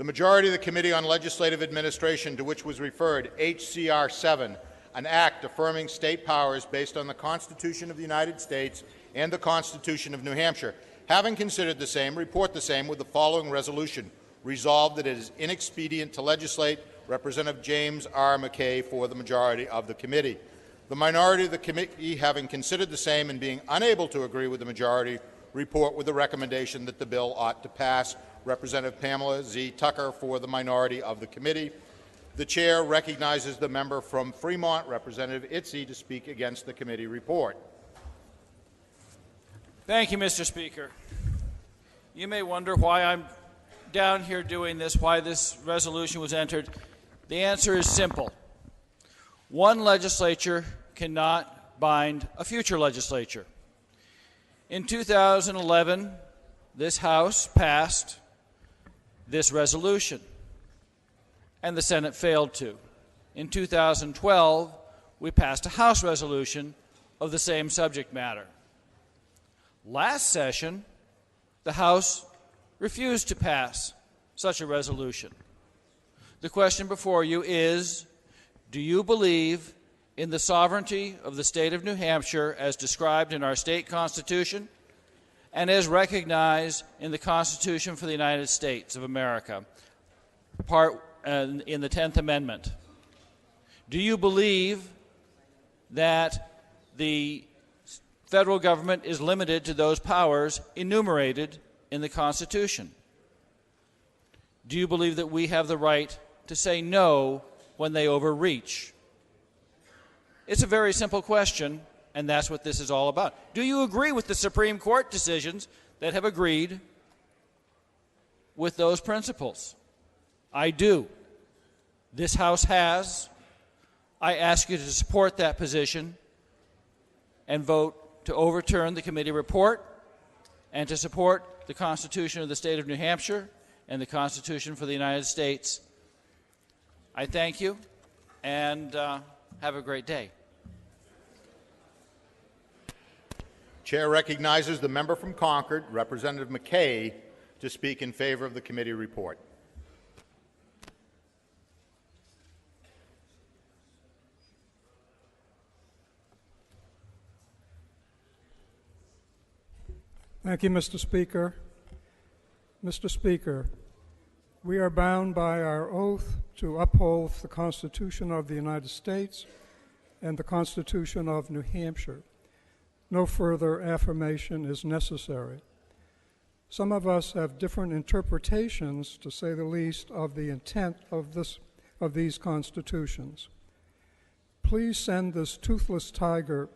The majority of the Committee on Legislative Administration, to which was referred, HCR7, an act affirming state powers based on the Constitution of the United States and the Constitution of New Hampshire, having considered the same, report the same with the following resolution. Resolved that it is inexpedient to legislate. Representative James R. McKay for the majority of the committee. The minority of the committee, having considered the same and being unable to agree with the majority, report with the recommendation that the bill ought to pass. Representative Pamela Z. Tucker for the minority of the committee. The chair recognizes the member from Fremont, Representative Itzy, to speak against the committee report. Thank you, Mr. Speaker. You may wonder why I'm down here doing this, why this resolution was entered. The answer is simple. One legislature cannot bind a future legislature. In 2011, this House passed this resolution, and the Senate failed to. In 2012, we passed a House resolution of the same subject matter. Last session, the House refused to pass such a resolution. The question before you is, do you believe in the sovereignty of the state of New Hampshire as described in our state constitution and as recognized in the Constitution for the United States of America, in the 10th Amendment? Do you believe that the federal government is limited to those powers enumerated in the Constitution? Do you believe that we have the right to say no when they overreach? It's a very simple question, and that's what this is all about. Do you agree with the Supreme Court decisions that have agreed with those principles? I do. This House has. I ask you to support that position and vote to overturn the committee report and to support the Constitution of the state of New Hampshire and the Constitution for the United States. I thank you, and have a great day. Chair recognizes the member from Concord, Representative McKay, to speak in favor of the committee report. Thank you, Mr. Speaker. Mr. Speaker, we are bound by our oath to uphold the Constitution of the United States and the Constitution of New Hampshire. No further affirmation is necessary. Some of us have different interpretations, to say the least, of the intent of these constitutions. Please send this toothless tiger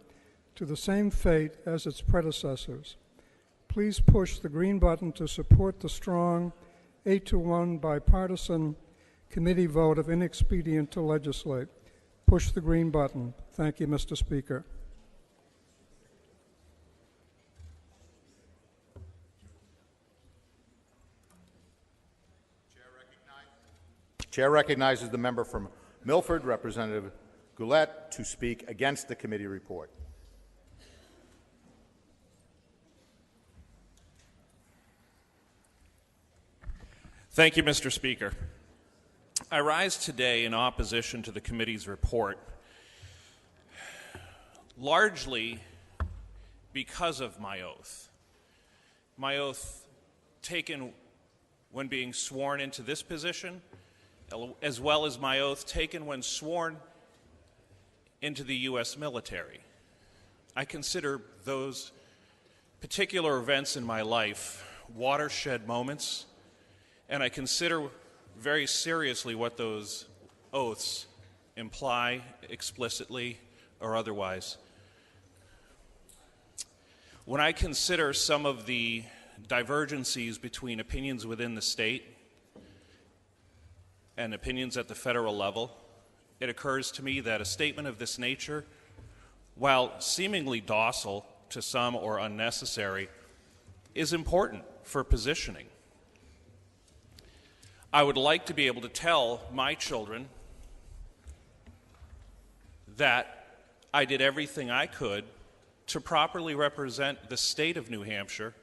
to the same fate as its predecessors. Please push the green button to support the strong 8-1 bipartisan committee vote of inexpedient to legislate. Push the green button. Thank you, Mr. Speaker. Chair recognizes the member from Milford, Representative Goulet, to speak against the committee report. Thank you, Mr. Speaker. I rise today in opposition to the committee's report, largely because of my oath. My oath taken when being sworn into this position, as well as my oath taken when sworn into the U.S. military. I consider those particular events in my life watershed moments, and I consider very seriously what those oaths imply explicitly or otherwise. When I consider some of the divergencies between opinions within the state and opinions at the federal level, it occurs to me that a statement of this nature, while seemingly docile to some or unnecessary, is important for positioning. I would like to be able to tell my children that I did everything I could to properly represent the state of New Hampshire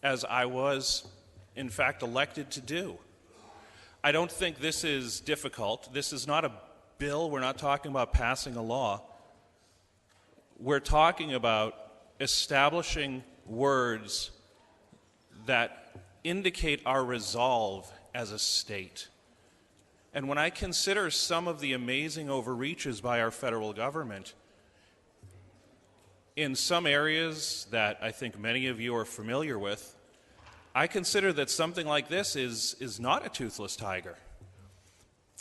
as I was, in fact, elected to do. I don't think this is difficult. This is not a bill. We're not talking about passing a law. We're talking about establishing words that indicate our resolve as a state. And when I consider some of the amazing overreaches by our federal government, in some areas that I think many of you are familiar with, I consider that something like this is not a toothless tiger.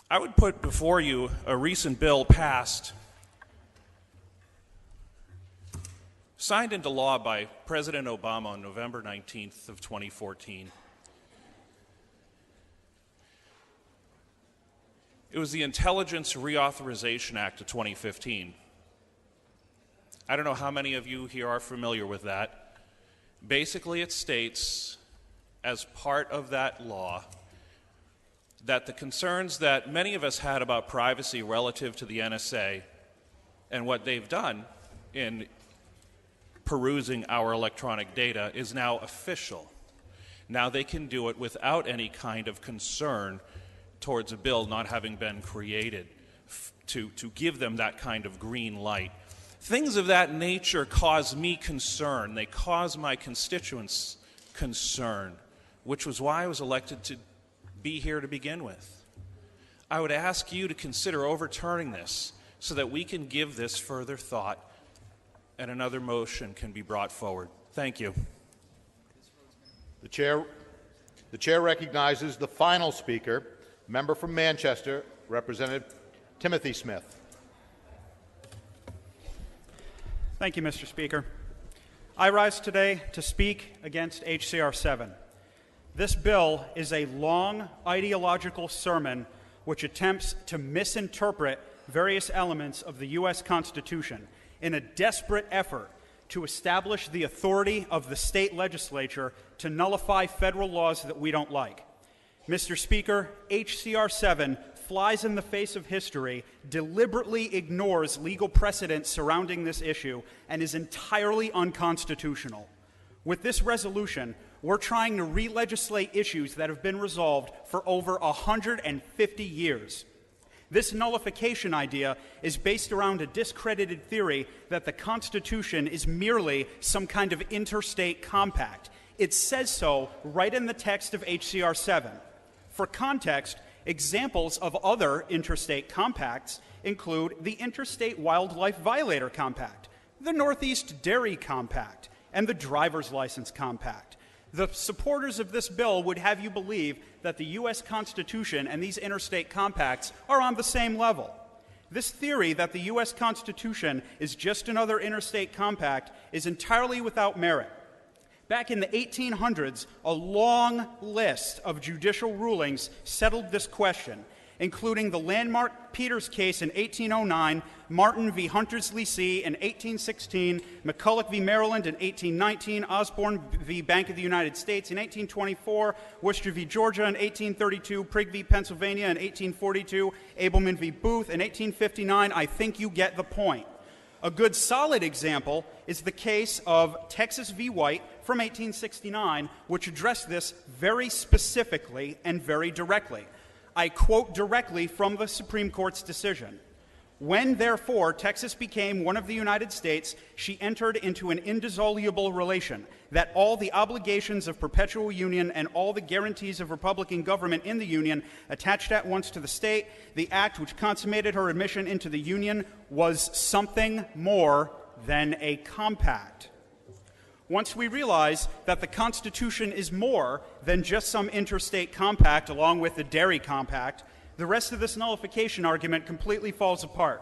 I would put before you a recent bill passed, signed into law by President Obama on November 19th of 2014. It was the Intelligence Reauthorization Act of 2015. I don't know how many of you here are familiar with that. Basically, it states, as part of that law, that the concerns that many of us had about privacy relative to the NSA and what they've done in perusing our electronic data is now official. Now they can do it without any kind of concern towards a bill not having been created to give them that kind of green light. Things of that nature cause me concern. They cause my constituents concern, which was why I was elected to be here to begin with. I would ask you to consider overturning this so that we can give this further thought and another motion can be brought forward. Thank you. The chair recognizes the final speaker, member from Manchester, Representative Timothy Smith. Thank you, Mr. Speaker. I rise today to speak against HCR7. This bill is a long ideological sermon which attempts to misinterpret various elements of the U.S. Constitution in a desperate effort to establish the authority of the state legislature to nullify federal laws that we don't like. Mr. Speaker, HCR7 flies in the face of history, deliberately ignores legal precedent surrounding this issue, and is entirely unconstitutional. With this resolution, we're trying to re-legislate issues that have been resolved for over 150 years. This nullification idea is based around a discredited theory that the Constitution is merely some kind of interstate compact. It says so right in the text of HCR7. For context, examples of other interstate compacts include the Interstate Wildlife Violator Compact, the Northeast Dairy Compact, and the Driver's License Compact. The supporters of this bill would have you believe that the U.S. Constitution and these interstate compacts are on the same level. This theory that the U.S. Constitution is just another interstate compact is entirely without merit. Back in the 1800s, a long list of judicial rulings settled this question, including the landmark Peters case in 1809, Martin v. Hunters Lessee in 1816, McCulloch v. Maryland in 1819, Osborne v. Bank of the United States in 1824, Worcester v. Georgia in 1832, Prigg v. Pennsylvania in 1842, Abelman v. Booth in 1859. I think you get the point. A good solid example is the case of Texas v. White from 1869, which addressed this very specifically and very directly. I quote directly from the Supreme Court's decision. When, therefore, Texas became one of the United States, she entered into an indissoluble relation, that all the obligations of perpetual union and all the guarantees of Republican government in the Union attached at once to the state. The act which consummated her admission into the Union was something more than a compact. Once we realize that the Constitution is more than just some interstate compact along with the Dairy Compact, the rest of this nullification argument completely falls apart.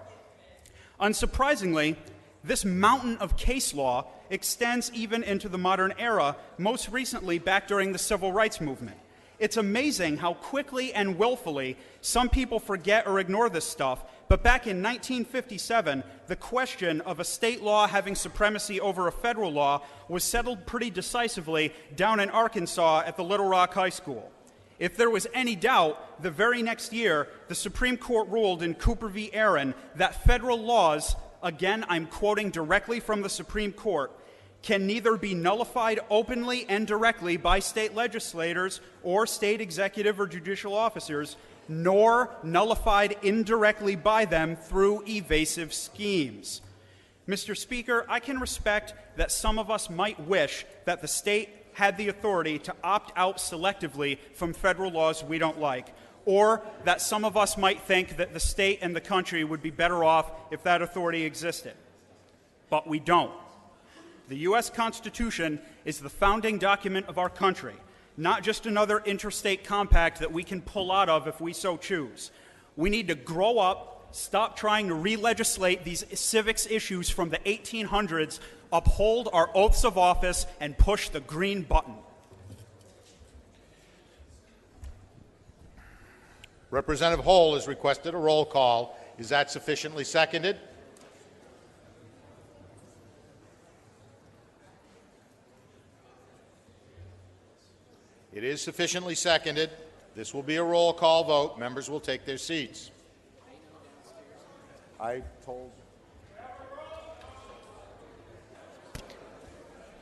Unsurprisingly, this mountain of case law extends even into the modern era, most recently back during the Civil Rights Movement. It's amazing how quickly and willfully some people forget or ignore this stuff, but back in 1957, the question of a state law having supremacy over a federal law was settled pretty decisively down in Arkansas at the Little Rock High School. If there was any doubt, the very next year, the Supreme Court ruled in Cooper v. Aaron that federal laws, again I'm quoting directly from the Supreme Court, can neither be nullified openly and directly by state legislators or state executive or judicial officers, nor nullified indirectly by them through evasive schemes. Mr. Speaker, I can respect that some of us might wish that the state had the authority to opt out selectively from federal laws we don't like, or that some of us might think that the state and the country would be better off if that authority existed. But we don't. The U.S. Constitution is the founding document of our country, not just another interstate compact that we can pull out of if we so choose. We need to grow up, stop trying to re-legislate these civics issues from the 1800s, uphold our oaths of office, and push the green button. Representative Hall has requested a roll call. Is that sufficiently seconded? It is sufficiently seconded. This will be a roll call vote. Members will take their seats. I told.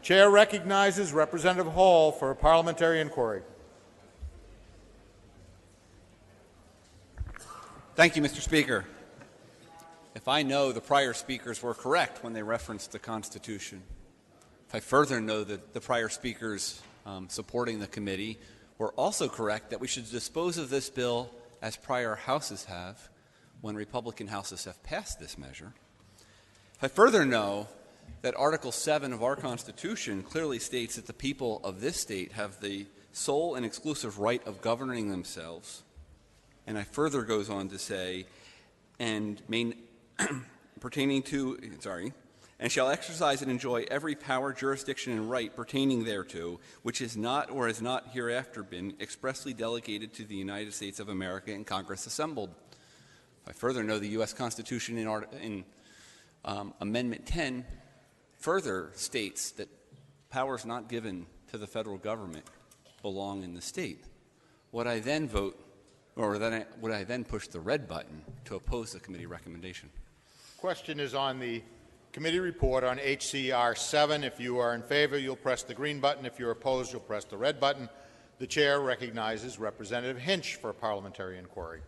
Chair recognizes Representative Hall for a parliamentary inquiry. Thank you, Mr. Speaker. If I know the prior speakers were correct when they referenced the Constitution, if I further know that the prior speakers supporting the committee were also correct that we should dispose of this bill as prior houses have when Republican houses have passed this measure, if I further know that Article 7 of our Constitution clearly states that the people of this state have the sole and exclusive right of governing themselves, and I further goes on to say, and pertaining to, and shall exercise and enjoy every power, jurisdiction, and right pertaining thereto, which is not or has not hereafter been expressly delegated to the United States of America in Congress assembled. I further know the U.S. Constitution in Amendment 10 further states that powers not given to the federal government belong in the state. Would I then vote, or would I then push the red button to oppose the committee recommendation? Question is on the committee report on HCR7. If you are in favor, you'll press the green button. If you're opposed, you'll press the red button. The chair recognizes Representative Hinch for a parliamentary inquiry.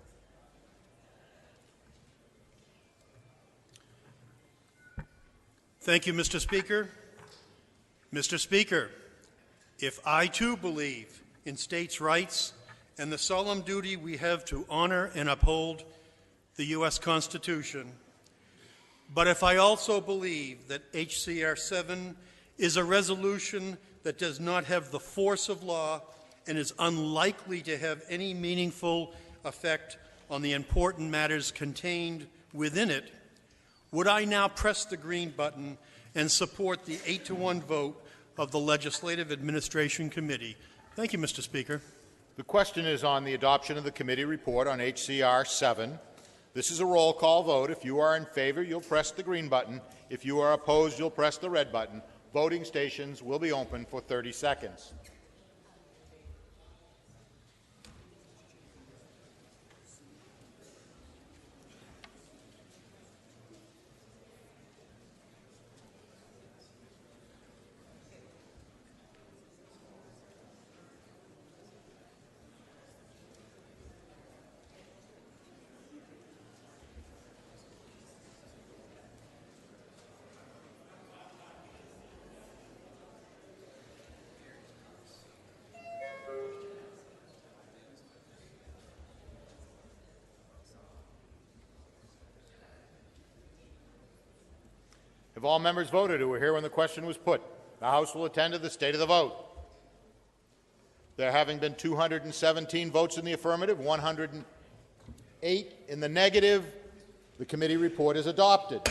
Thank you, Mr. Speaker. Mr. Speaker, if I too believe in states' rights and the solemn duty we have to honor and uphold the U.S. Constitution, but if I also believe that HCR7 is a resolution that does not have the force of law and is unlikely to have any meaningful effect on the important matters contained within it, would I now press the green button and support the 8-to-1 vote of the Legislative Administration Committee? Thank you, Mr. Speaker. The question is on the adoption of the committee report on HCR7. This is a roll call vote. If you are in favor, you'll press the green button. If you are opposed, you'll press the red button. Voting stations will be open for 30 seconds. Have all members voted who were here when the question was put? The House will attend to the state of the vote. There having been 217 votes in the affirmative, 108 in the negative, the committee report is adopted.